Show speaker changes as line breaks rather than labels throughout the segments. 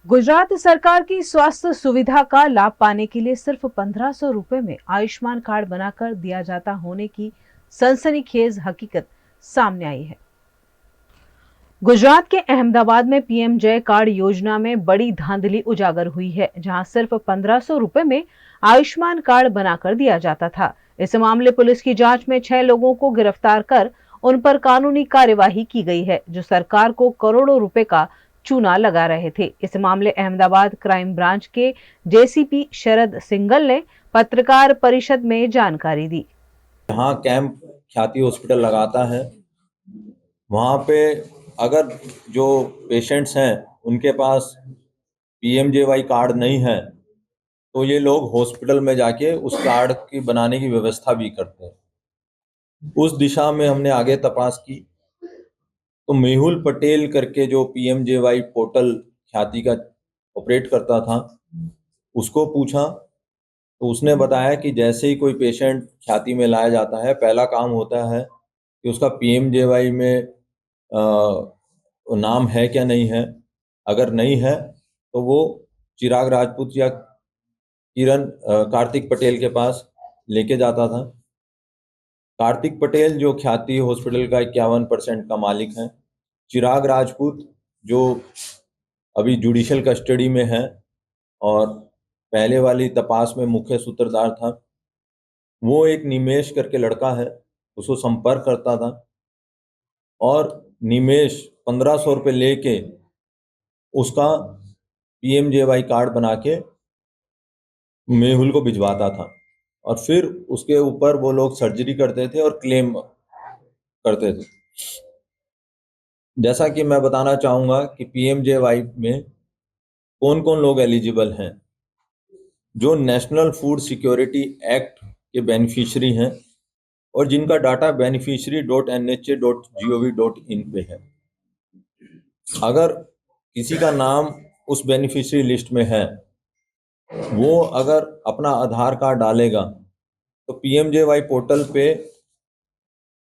गुजरात सरकार की स्वास्थ्य सुविधा का लाभ पाने के लिए सिर्फ 1500 रुपए में आयुष्मान कार्ड बनाकर दिया जाता होने की सनसनीखेज हकीकत सामने आई है। गुजरात के अहमदाबाद में पीएम जय कार्ड योजना में बड़ी धांधली उजागर हुई है, जहां सिर्फ 1500 रुपए में आयुष्मान कार्ड बनाकर दिया जाता था। इस मामले पुलिस की जांच में 6 लोगों को गिरफ्तार कर उन पर कानूनी कार्यवाही की गई है, जो सरकार को करोड़ों रुपए का चूना लगा रहे थे। इस मामले अहमदाबाद क्राइम ब्रांच के जेसीपी शरद सिंगल ने पत्रकार परिषद में जानकारी दी।
यहाँ कैंप ख्याति हॉस्पिटल लगाता है, वहाँ पे अगर जो पेशेंट्स हैं उनके पास पीएमजेवाई कार्ड नहीं है तो ये लोग हॉस्पिटल में जाके उस कार्ड की बनाने की व्यवस्था भी करते हैं। उस दिशा में हमने आगे तपास की तो मेहुल पटेल करके जो पीएमजेवाई पोर्टल ख्याति का ऑपरेट करता था उसको पूछा तो उसने बताया कि जैसे ही कोई पेशेंट ख्याति में लाया जाता है, पहला काम होता है कि उसका पीएमजेवाई में नाम है क्या नहीं है। अगर नहीं है तो वो चिराग राजपूत या किरण कार्तिक पटेल के पास लेके जाता था। कार्तिक पटेल जो ख्याति हॉस्पिटल का 51% का मालिक है, चिराग राजपूत जो अभी जुडिशियल कस्टडी में है और पहले वाली तपास में मुख्य सूत्रधार था, वो एक निमेश करके लड़का है, उसको संपर्क करता था और निमेश 1500 रुपये लेके उसका पीएमजेवाई कार्ड बना के मेहुल को भिजवाता था और फिर उसके ऊपर वो लोग सर्जरी करते थे और क्लेम करते थे। जैसा कि मैं बताना चाहूँगा कि पीएमजेवाई में कौन कौन लोग एलिजिबल हैं। जो नेशनल फूड सिक्योरिटी एक्ट के बेनिफिशियरी हैं और जिनका डाटा beneficiary.nha.gov.in पे है। अगर किसी का नाम उस बेनिफिशियरी लिस्ट में है, वो अगर अपना आधार कार्ड डालेगा तो पीएमजेवाई पोर्टल पे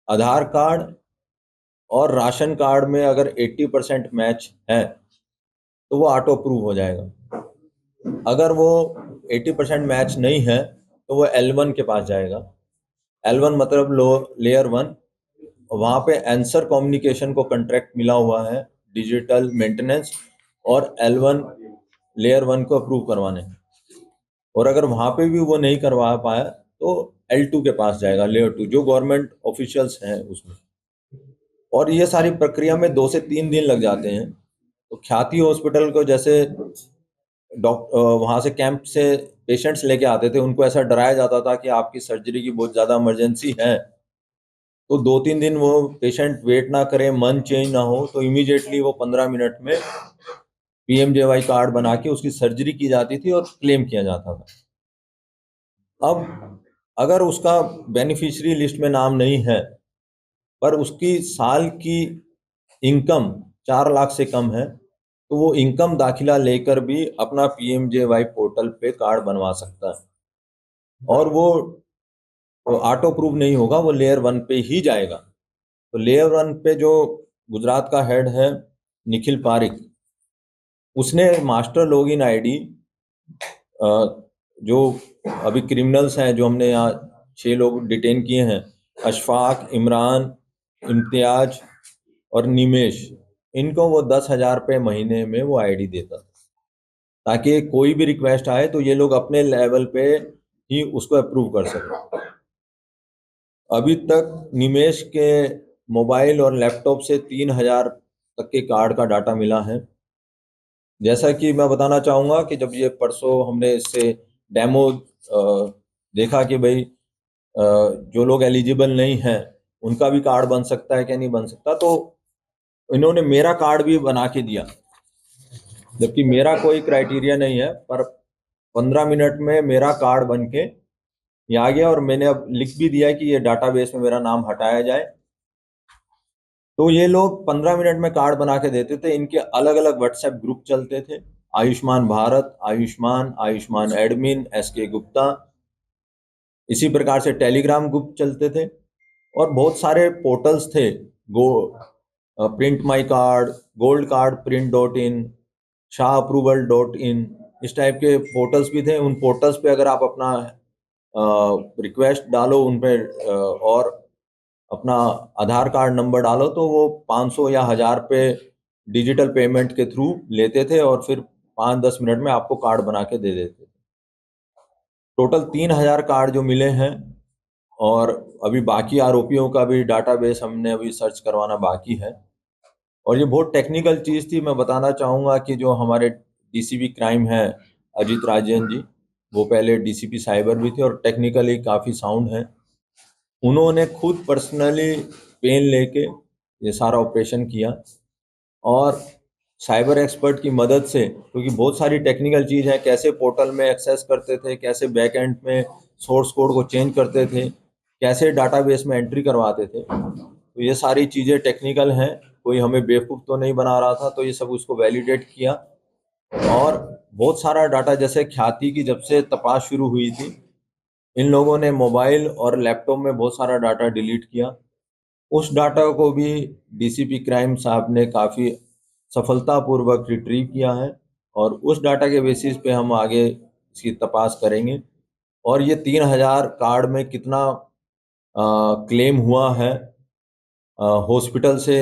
आधार कार्ड और राशन कार्ड में अगर 80% मैच है तो वो ऑटो अप्रूव हो जाएगा। अगर वो 80% मैच नहीं है तो वो L1 के पास जाएगा। L1 मतलब लो लेयर 1, वहाँ पे आंसर कम्युनिकेशन को कॉन्ट्रैक्ट मिला हुआ है डिजिटल मेंटेनेंस और L1 लेयर 1 को अप्रूव करवाने। और अगर वहाँ पे भी वो नहीं करवा पाया तो L2 के पास जाएगा, लेयर 2, जो गवर्नमेंट ऑफिशियल्स हैं उसमें। और ये सारी प्रक्रिया में 2 से 3 दिन लग जाते हैं। तो ख्याति हॉस्पिटल को जैसे वहाँ से कैंप से पेशेंट्स लेके आते थे, उनको ऐसा डराया जाता था कि आपकी सर्जरी की बहुत ज़्यादा इमरजेंसी है, तो 2-3 दिन वो पेशेंट वेट ना करे, मन चेंज ना हो तो इमीडिएटली वो 15 मिनट में पीएमजेवाई कार्ड बना के उसकी सर्जरी की जाती थी और क्लेम किया जाता था। अब अगर उसका बेनिफिशियरी लिस्ट में नाम नहीं है पर उसकी साल की इनकम 4 लाख से कम है तो वो इनकम दाखिला लेकर भी अपना पीएमजेवाई पोर्टल पे कार्ड बनवा सकता है और वो ऑटो प्रूव नहीं होगा, वो लेयर 1 पे ही जाएगा। तो लेयर 1 पे जो गुजरात का हेड है निखिल पारिक, उसने मास्टर लॉगिन आईडी जो अभी क्रिमिनल्स हैं जो हमने यहाँ 6 लोग डिटेन किए हैं, अशफाक, इमरान, इम्तियाज और निमेश, इनको वो 10,000 रुपये महीने में वो आईडी देता था ताकि कोई भी रिक्वेस्ट आए तो ये लोग अपने लेवल पे ही उसको अप्रूव कर सकें। अभी तक निमेश के मोबाइल और लैपटॉप से 3,000 तक के कार्ड का डाटा मिला है। जैसा कि मैं बताना चाहूँगा कि जब ये परसों हमने इससे डेमो देखा कि भाई जो लोग एलिजिबल नहीं हैं उनका भी कार्ड बन सकता है क्या नहीं बन सकता, तो इन्होंने मेरा कार्ड भी बना के दिया, जबकि मेरा कोई क्राइटेरिया नहीं है, पर 15 मिनट में मेरा कार्ड बन के ये आ गया और मैंने अब लिख भी दिया कि ये डाटाबेस में मेरा नाम हटाया जाए। तो ये लोग 15 मिनट में कार्ड बना के देते थे। इनके अलग अलग व्हाट्सएप ग्रुप चलते थे, आयुष्मान भारत, आयुष्मान, आयुष्मान एडमिन, SK गुप्ता, इसी प्रकार से टेलीग्राम ग्रुप चलते थे और बहुत सारे पोर्टल्स थे, go print my card, gold card print dot in, shahapproval.in, इस टाइप के पोर्टल्स भी थे। उन पोर्टल्स पे अगर आप अपना रिक्वेस्ट डालो उन पे और अपना आधार कार्ड नंबर डालो तो वो 500 या 1000 पे डिजिटल पेमेंट के थ्रू लेते थे और फिर 5-10 मिनट में आपको कार्ड बना के दे देते थे। टोटल 3000 कार्ड जो मिले हैं और अभी बाकी आरोपियों का भी डाटाबेस हमने अभी सर्च करवाना बाकी है। और ये बहुत टेक्निकल चीज़ थी। मैं बताना चाहूँगा कि जो हमारे डीसीपी क्राइम है अजीत राजन जी, वो पहले डीसीपी साइबर भी थे और टेक्निकली काफ़ी साउंड हैं। उन्होंने खुद पर्सनली पेन लेके ये सारा ऑपरेशन किया और साइबर एक्सपर्ट की मदद से, क्योंकि बहुत सारी टेक्निकल चीज़ है, कैसे पोर्टल में एक्सेस करते थे, कैसे बैक एंड में सोर्स कोड को चेंज करते थे, कैसे डाटाबेस में एंट्री करवाते थे, तो ये सारी चीज़ें टेक्निकल हैं। कोई हमें बेवकूफ़ तो नहीं बना रहा था, तो ये सब उसको वैलिडेट किया। और बहुत सारा डाटा, जैसे ख्याति की जब से तपास शुरू हुई थी, इन लोगों ने मोबाइल और लैपटॉप में बहुत सारा डाटा डिलीट किया। उस डाटा को भी डीसीपी क्राइम साहब ने काफ़ी सफलतापूर्वक रिट्रीव किया है और उस डाटा के बेसिस पे हम आगे इसकी तपास करेंगे। और ये 3000 कार्ड में कितना क्लेम हुआ है, हॉस्पिटल से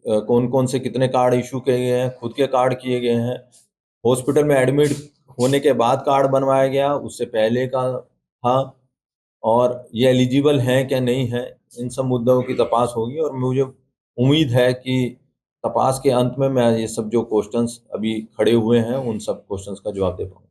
कौन कौन से कितने कार्ड इशू किए गए हैं, खुद के कार्ड किए गए हैं, हॉस्पिटल में एडमिट होने के बाद कार्ड बनवाया गया, उससे पहले का था, और ये एलिजिबल हैं क्या नहीं है, इन सब मुद्दों की तपास होगी। और मुझे उम्मीद है कि तपास के अंत में मैं ये सब जो क्वेश्चंस अभी खड़े हुए हैं उन सब क्वेश्चंस का जवाब दे पाऊंगा।